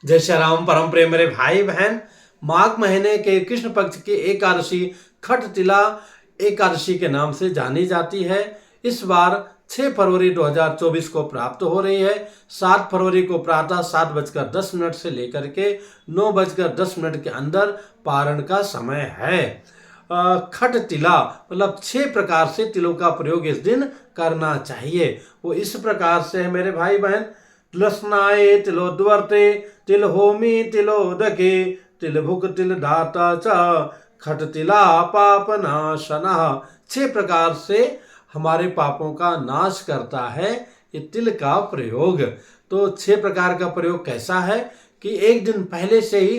जय श्री राम। परम प्रेम मेरे भाई बहन, माघ महीने के कृष्ण पक्ष की एकादशी खट तिला एकादशी के नाम से जानी जाती है। इस बार 6 फरवरी 2024 को प्राप्त हो रही है। 7 फरवरी को प्रातः 7:10 से लेकर के 9:10 के अंदर पारण का समय है। खट तिला मतलब 6 प्रकार से तिलों का प्रयोग इस दिन करना चाहिए। वो इस प्रकार से है मेरे भाई बहन। तिलस्नाये तिलोद्वर्ते तिल होमी तिलोदके तिल भुक तिल दाता च खट तिला पाप नाशनः। 6 प्रकार से हमारे पापों का नाश करता है ये तिल का प्रयोग। तो 6 प्रकार का प्रयोग कैसा है कि एक दिन पहले से ही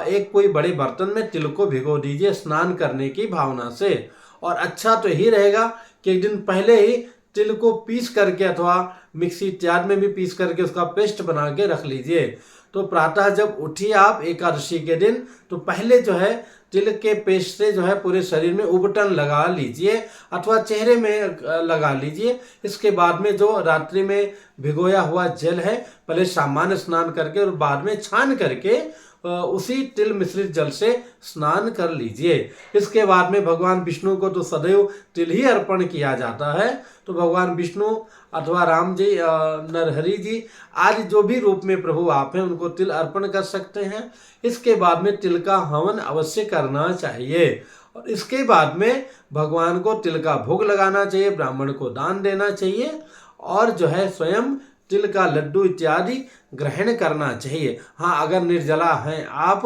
एक कोई बड़े बर्तन में तिल को भिगो दीजिए स्नान करने की भावना से। और अच्छा तो यही रहेगा कि एक दिन पहले ही तिल को पीस करके अथवा मिक्सी इत्यादि में भी पीस करके उसका पेस्ट बना के रख लीजिए। तो प्रातः जब उठिए आप एकादशी के दिन, तो पहले जो है तिल के पेस्ट से जो है पूरे शरीर में उबटन लगा लीजिए अथवा चेहरे में लगा लीजिए। इसके बाद में जो रात्रि में भिगोया हुआ जल है पहले सामान्य स्नान करके और बाद में छान करके उसी तिल मिश्रित जल से स्नान कर लीजिए। इसके बाद में भगवान विष्णु को तो सदैव तिल ही अर्पण किया जाता है। तो भगवान विष्णु अथवा राम जी, नरहरि जी आदि जो भी रूप में प्रभु आप हैं उनको तिल अर्पण कर सकते हैं। इसके बाद में तिल का हवन अवश्य करना चाहिए और इसके बाद में भगवान को तिल का भोग लगाना चाहिए, ब्राह्मण को दान देना चाहिए और जो है स्वयं तिल का लड्डू इत्यादि ग्रहण करना चाहिए। हाँ, अगर निर्जला हैं आप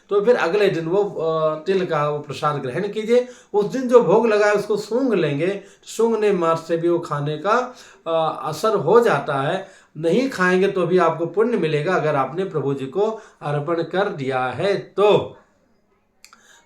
तो फिर अगले दिन वो तिल का वो प्रसाद ग्रहण कीजिए। उस दिन जो भोग लगाए उसको सूंघ लेंगे, सूंघने मात्र से भी वो खाने का असर हो जाता है। नहीं खाएंगे तो भी आपको पुण्य मिलेगा अगर आपने प्रभु जी को अर्पण कर दिया है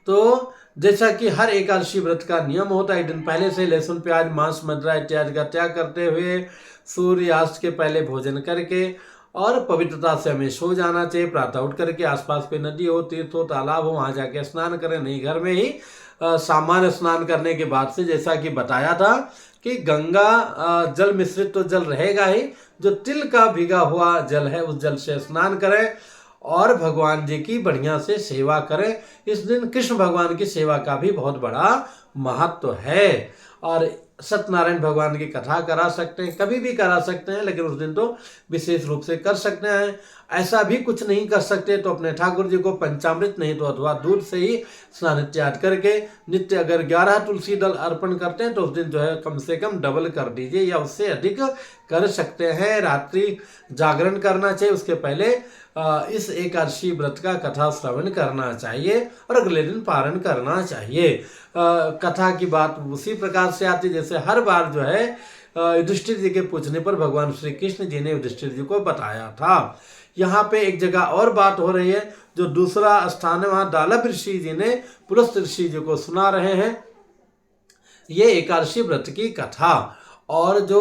तो जैसा कि हर एकादशी व्रत का नियम होता है, एक दिन पहले से लहसुन प्याज मांस मदिरा इत्यादि का त्याग करते हुए सूर्यास्त के पहले भोजन करके और पवित्रता से हमें सो जाना चाहिए। प्रातः उठ करके आसपास कोई नदी हो, तीर्थ हो, तालाब हो, वहां जाके स्नान करें। नहीं, घर में ही सामान्य स्नान करने के बाद से जैसा कि बताया था कि गंगा जल मिश्रित तो जल रहेगा ही, जो तिल का भीगा हुआ जल है उस जल से स्नान करें और भगवान जी की बढ़िया से सेवा करें। इस दिन कृष्ण भगवान की सेवा का भी बहुत बड़ा महत्व है और सत्यनारायण भगवान की कथा करा सकते हैं, कभी भी करा सकते हैं, लेकिन उस दिन तो विशेष रूप से कर सकते हैं। ऐसा भी कुछ नहीं कर सकते तो अपने ठाकुर जी को पंचामृत नहीं तो अथवा दूध से ही स्नान इत्यादि करके नित्य अगर 11 तुलसी दल अर्पण करते हैं तो उस दिन जो है कम से कम डबल कर दीजिए या उससे अधिक कर सकते हैं। रात्रि जागरण करना चाहिए, उसके पहले इस एकादशी व्रत का कथा श्रवण करना चाहिए और अगले दिन पारण करना चाहिए। कथा की बात उसी प्रकार से आती जैसे हर बार जो है युधिष्ठिर जी के पूछने पर भगवान श्री कृष्ण जी ने युधिष्ठिर जी को बताया था। यहाँ पे एक जगह और बात हो रही है, जो दूसरा स्थान है वहां दालभ ऋषि जी ने पुलस्त ऋषि जी को सुना रहे हैं ये एकादशी व्रत की कथा। और जो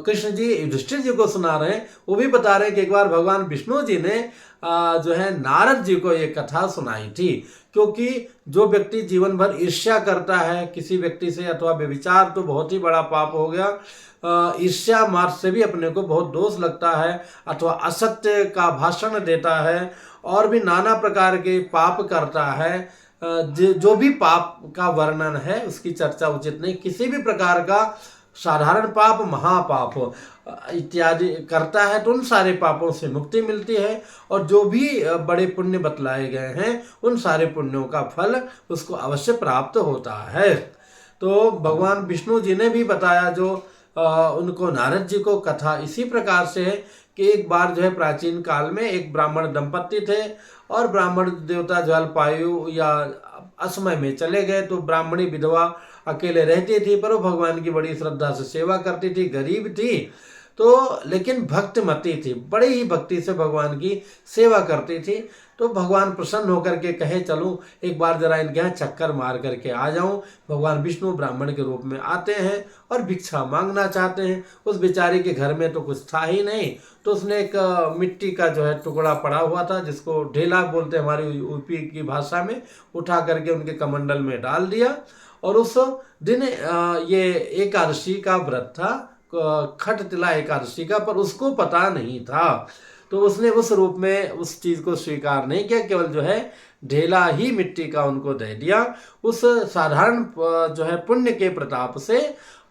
कृष्ण जी युधिष्ठिर जी को सुना रहे हैं वो भी बता रहे हैं कि एक बार भगवान विष्णु जी ने जो है नारद जी को ये कथा सुनाई थी। क्योंकि जो व्यक्ति जीवन भर ईर्ष्या करता है किसी व्यक्ति से अथवा व्यभिचार तो बहुत ही बड़ा पाप हो गया, ईर्ष्या मार्ग से भी अपने को बहुत दोष लगता है अथवा असत्य का भाषण देता है और भी नाना प्रकार के पाप करता है, जो भी पाप का वर्णन है उसकी चर्चा उचित नहीं। किसी भी प्रकार का साधारण पाप, महापाप इत्यादि करता है तो उन सारे पापों से मुक्ति मिलती है और जो भी बड़े पुण्य बतलाए गए हैं उन सारे पुण्यों का फल उसको अवश्य प्राप्त होता है। तो भगवान विष्णु जी ने भी बताया जो उनको नारद जी को कथा इसी प्रकार से है कि एक बार जो है प्राचीन काल में एक ब्राह्मण दंपत्ति थे और ब्राह्मण देवता जलपायु या असमय में चले गए। तो ब्राह्मणी विधवा अकेले रहती थी पर वो भगवान की बड़ी श्रद्धा से सेवा करती थी, गरीब थी तो लेकिन भक्तिमती थी, बड़ी ही भक्ति से भगवान की सेवा करती थी। तो भगवान प्रसन्न होकर के कहे चलूं एक बार जरा इनके यहाँ चक्कर मार करके आ जाऊं। भगवान विष्णु ब्राह्मण के रूप में आते हैं और भिक्षा मांगना चाहते हैं। उस बेचारी के घर में तो कुछ था ही नहीं, तो उसने एक मिट्टी का जो है टुकड़ा पड़ा हुआ था जिसको ढेला बोलते हैं हमारी यूपी की भाषा में, उठा करके उनके कमंडल में डाल दिया। और उस दिन ये एकादशी का व्रत था, खट तिला एकादशी का, पर उसको पता नहीं था। तो उसने उस रूप में उस चीज को स्वीकार नहीं किया, केवल जो है ढेला ही मिट्टी का उनको दे दिया। उस साधारण जो है पुण्य के प्रताप से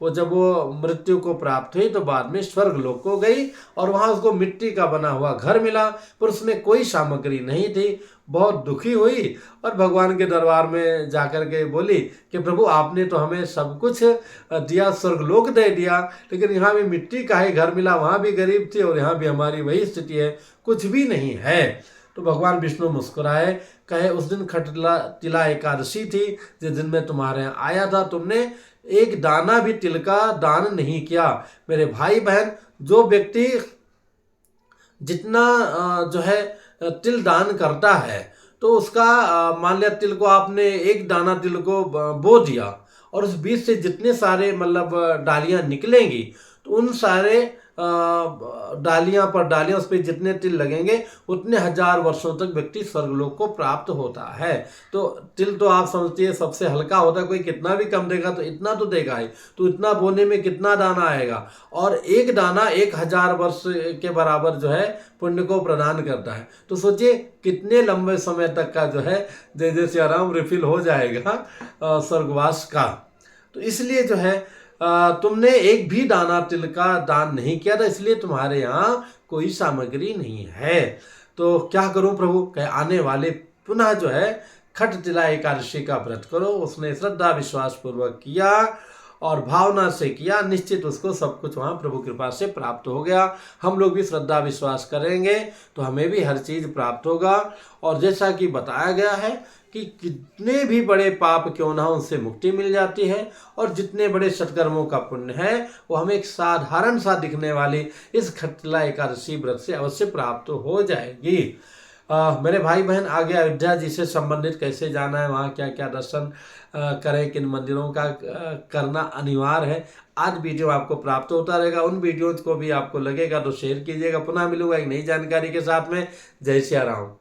वो जब वो मृत्यु को प्राप्त हुई तो बाद में स्वर्ग लोक को गई और वहां उसको मिट्टी का बना हुआ घर मिला, पर उसमें कोई सामग्री नहीं थी। बहुत दुखी हुई और भगवान के दरबार में जाकर के बोली कि प्रभु आपने तो हमें सब कुछ दिया, स्वर्गलोक दे दिया, लेकिन यहाँ भी मिट्टी का ही घर मिला, वहाँ भी गरीब थी और यहाँ भी हमारी वही स्थिति है, कुछ भी नहीं है। तो भगवान विष्णु मुस्कुराए, कहे उस दिन खटला तिला एकादशी थी जिस दिन मैं तुम्हारे यहाँ आया था, तुमने एक दाना भी तिल का दान नहीं किया। मेरे भाई बहन, जो व्यक्ति जितना जो है तिल दान करता है तो उसका मान लिया तिल को आपने एक दाना तिल को बो दिया और उस बीच से जितने सारे मतलब डालियां निकलेंगी तो उन सारे डालियां पर डालियां उस पर जितने तिल लगेंगे उतने हजार वर्षों तक व्यक्ति स्वर्गलोक को प्राप्त होता है। तो तिल तो आप समझती है सबसे हल्का होता है, कोई कितना भी कम देगा तो इतना तो देगा ही, तो इतना बोने में कितना दाना आएगा, और एक दाना 1000 वर्ष के बराबर जो है पुण्य को प्रदान करता है। तो सोचिए कितने लंबे समय तक का जो है जय जय सिया राम रिफिल हो जाएगा स्वर्गवास का। तो इसलिए जो है तुमने एक भी दाना तिल का दान नहीं किया था, इसलिए तुम्हारे यहाँ कोई सामग्री नहीं है। तो क्या करूं प्रभु, कहे आने वाले पुनः जो है खट तिला एकादशी का व्रत करो। उसने श्रद्धा विश्वास पूर्वक किया और भावना से किया, निश्चित उसको सब कुछ वहाँ प्रभु कृपा से प्राप्त हो गया। हम लोग भी श्रद्धा विश्वास करेंगे तो हमें भी हर चीज़ प्राप्त होगा। और जैसा कि बताया गया है कि कितने भी बड़े पाप क्यों ना हो उनसे मुक्ति मिल जाती है, और जितने बड़े सत्कर्मों का पुण्य है वो हमें एक साधारण सा दिखने वाली इस खटला एकादशी व्रत से अवश्य प्राप्त हो जाएगी। मेरे भाई बहन, आगे अयोध्या जी से संबंधित कैसे जाना है, वहाँ क्या क्या दर्शन करें, किन मंदिरों का करना अनिवार्य है, आज वीडियो आपको प्राप्त होता रहेगा। उन वीडियोज को भी आपको लगेगा तो शेयर कीजिएगा। पुनः मिलूंगा एक नई जानकारी के साथ में। जय सिया राम।